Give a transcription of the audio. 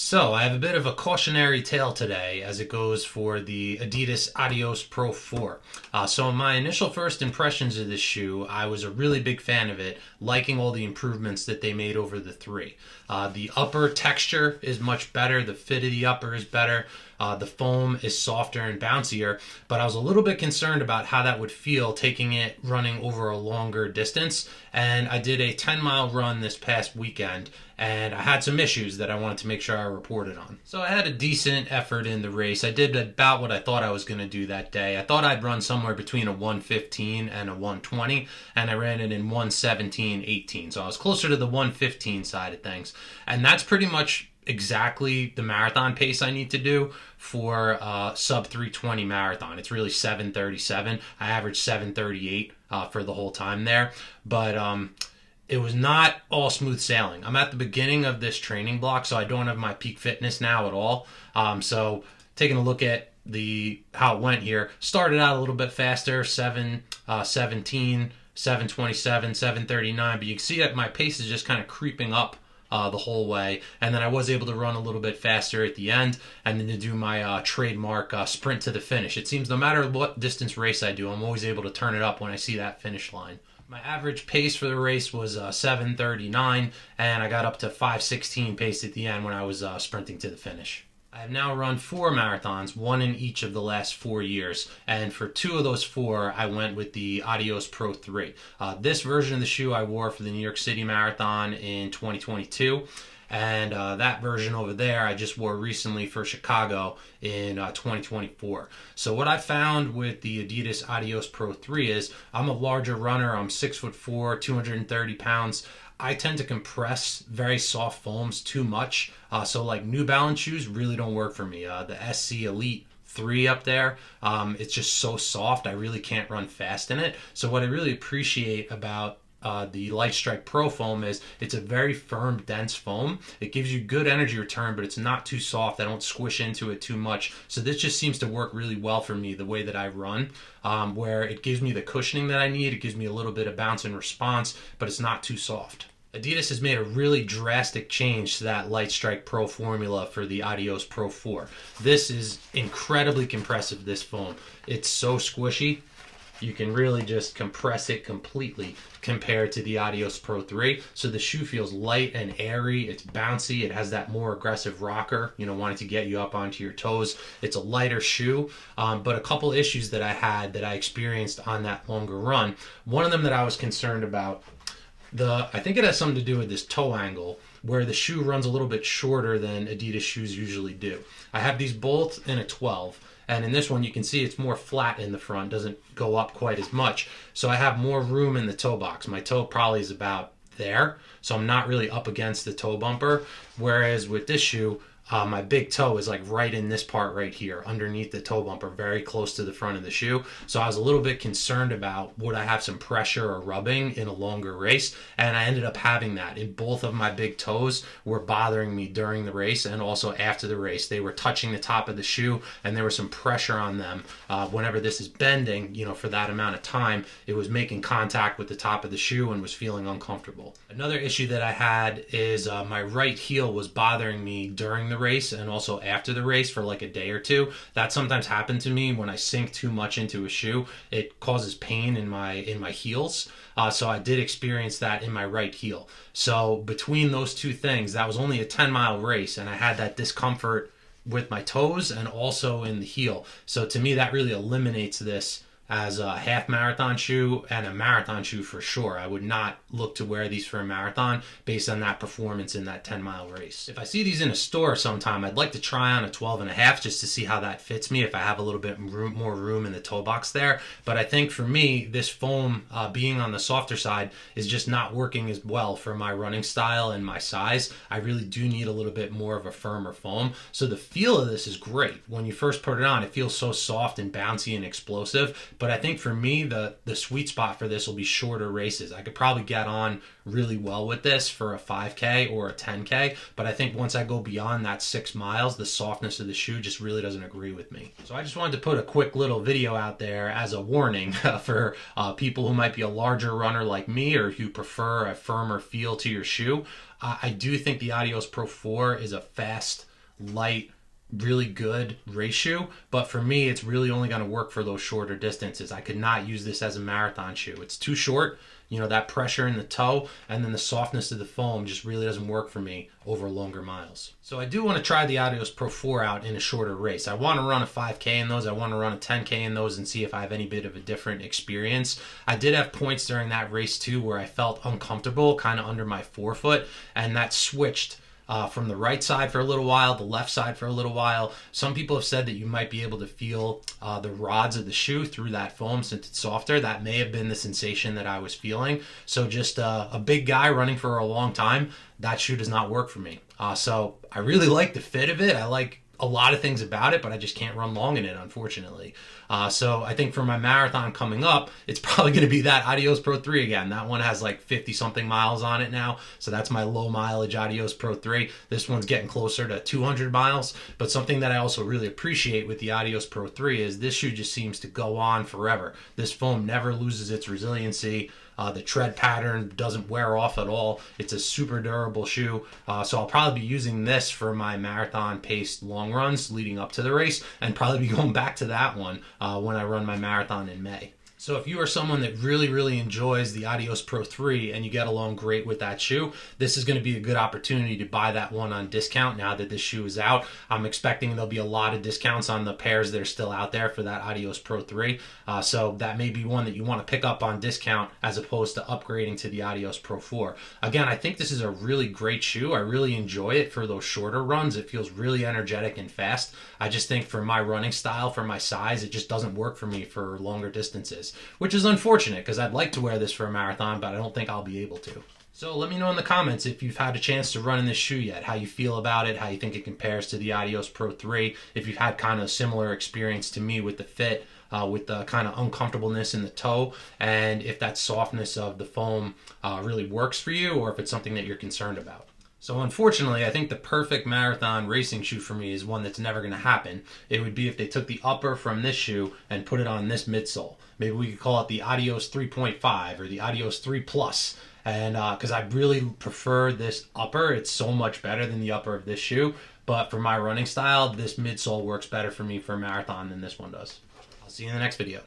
So, I have a bit of a cautionary tale today as it goes for the Adidas Adios Pro 4. So, my initial first impressions of this shoe, I was a really big fan of it, liking all the improvements that they made over the 3. The upper texture is much better, the fit of the upper is better, the foam is softer and bouncier, but I was a little bit concerned about how that would feel taking it running over a longer distance. And I did a 10-mile run this past weekend, and I had some issues that I wanted to make sure I reported on. So I had a decent effort in the race. I did about what I thought I was going to do that day. I thought I'd run somewhere between a 115 and a 120, and I ran it in 117.18. So I was closer to the 115 side of things. And that's pretty much exactly the marathon pace I need to do for sub 320 marathon. It's really 7:37. I averaged 7:38 for the whole time there, but it was not all smooth sailing. I'm at the beginning of this training block, so I don't have my peak fitness now at all. So taking a look at how it went here, started out a little bit faster, 7:17, 7:27, 7:39, but you can see that my pace is just kind of creeping up the whole way, and then I was able to run a little bit faster at the end, and then to do my trademark sprint to the finish. It seems no matter what distance race I do, I'm always able to turn it up when I see that finish line. My average pace for the race was 7:39, and I got up to 5:16 pace at the end when I was sprinting to the finish. I have now run 4 marathons, one in each of the last 4 years, and for 2 of those 4, I went with the Adios Pro 3. This version of the shoe I wore for the New York City Marathon in 2022, and that version over there I just wore recently for Chicago in 2024. So what I found with the Adidas Adios Pro 3 is I'm a larger runner. I'm 6'4", 230 pounds. I tend to compress very soft foams too much. So like New Balance shoes really don't work for me. The SC Elite 3 up there, it's just so soft. I really can't run fast in it. So what I really appreciate about the Light Strike Pro foam is it's a very firm, dense foam. It gives you good energy return, but it's not too soft. I don't squish into it too much. So this just seems to work really well for me, the way that I run, where it gives me the cushioning that I need. It gives me a little bit of bounce and response, but it's not too soft. Adidas has made a really drastic change to that Light Strike Pro formula for the Adios Pro 4. This is incredibly compressive, this foam. It's so squishy. You can really just compress it completely compared to the Adios Pro 3. So the shoe feels light and airy. It's bouncy. It has that more aggressive rocker, wanting to get you up onto your toes. It's a lighter shoe, but a couple issues that I had that I experienced on that longer run. One of them that I was concerned about, I think it has something to do with this toe angle, where the shoe runs a little bit shorter than Adidas shoes usually do. I have these both in a 12, and in this one you can see it's more flat in the front, doesn't go up quite as much. So I have more room in the toe box. My toe probably is about there, so I'm not really up against the toe bumper, whereas with this shoe, my big toe is like right in this part right here, underneath the toe bumper, very close to the front of the shoe. So I was a little bit concerned about would I have some pressure or rubbing in a longer race, and I ended up having that. In both of my big toes were bothering me during the race and also after the race. They were touching the top of the shoe, and there was some pressure on them. Whenever this is bending, for that amount of time, it was making contact with the top of the shoe and was feeling uncomfortable. Another issue that I had is my right heel was bothering me during the race and also after the race for like a day or two. That sometimes happened to me when I sink too much into a shoe. It causes pain in my heels. So I did experience that in my right heel. So between those two things, that was only a 10-mile race, and I had that discomfort with my toes and also in the heel. So to me, that really eliminates this as a half marathon shoe and a marathon shoe for sure. I would not look to wear these for a marathon based on that performance in that 10-mile race. If I see these in a store sometime, I'd like to try on a 12.5 just to see how that fits me, if I have a little bit more room in the toe box there. But I think for me, this foam being on the softer side is just not working as well for my running style and my size. I really do need a little bit more of a firmer foam. So the feel of this is great. When you first put it on, it feels so soft and bouncy and explosive. But I think for me, the sweet spot for this will be shorter races. I could probably get on really well with this for a 5K or a 10K, but I think once I go beyond that 6 miles, the softness of the shoe just really doesn't agree with me. So I just wanted to put a quick little video out there as a warning for people who might be a larger runner like me, or if you prefer a firmer feel to your shoe. I do think the Adios Pro 4 is a fast, light, really good race shoe, but for me it's really only going to work for those shorter distances. I could not use this as a marathon shoe. It's too short, you know, that pressure in the toe and then the softness of the foam just really doesn't work for me over longer miles. So I do want to try the Adios Pro 4 out in a shorter race. I want to run a 5K in those, I want to run a 10K in those and see if I have any bit of a different experience. I did have points during that race too where I felt uncomfortable kind of under my forefoot, and that switched from the right side for a little while, the left side for a little while. Some people have said that you might be able to feel the rods of the shoe through that foam since it's softer. That may have been the sensation that I was feeling. So just a big guy running for a long time, that shoe does not work for me. So I really like the fit of it. I like a lot of things about it, but I just can't run long in it, unfortunately. So I think for my marathon coming up, it's probably going to be that Adios Pro 3 again. That one has like 50 something miles on it now. So that's my low mileage Adios Pro 3. This one's getting closer to 200 miles. But something that I also really appreciate with the Adios Pro 3 is this shoe just seems to go on forever. This foam never loses its resiliency. The tread pattern doesn't wear off at all. It's a super durable shoe. So I'll probably be using this for my marathon paced long runs leading up to the race, and probably be going back to that one when I run my marathon in May. So if you are someone that really enjoys the Adios Pro 3 and you get along great with that shoe, this is going to be a good opportunity to buy that one on discount now that this shoe is out. I'm expecting there'll be a lot of discounts on the pairs that are still out there for that Adios Pro 3. So that may be one that you want to pick up on discount as opposed to upgrading to the Adios Pro 4. Again, I think this is a really great shoe. I really enjoy it for those shorter runs. It feels really energetic and fast. I just think for my running style, for my size, it just doesn't work for me for longer distances, which is unfortunate because I'd like to wear this for a marathon, but I don't think I'll be able to. So let me know in the comments if you've had a chance to run in this shoe yet, how you feel about it, how you think it compares to the Adios Pro 3, if you've had kind of a similar experience to me with the fit, with the kind of uncomfortableness in the toe, and if that softness of the foam really works for you, or if it's something that you're concerned about. So unfortunately, I think the perfect marathon racing shoe for me is one that's never going to happen. It would be if they took the upper from this shoe and put it on this midsole. Maybe we could call it the Adios 3.5 or the Adios 3 Plus. And because I really prefer this upper. It's so much better than the upper of this shoe. But for my running style, this midsole works better for me for a marathon than this one does. I'll see you in the next video.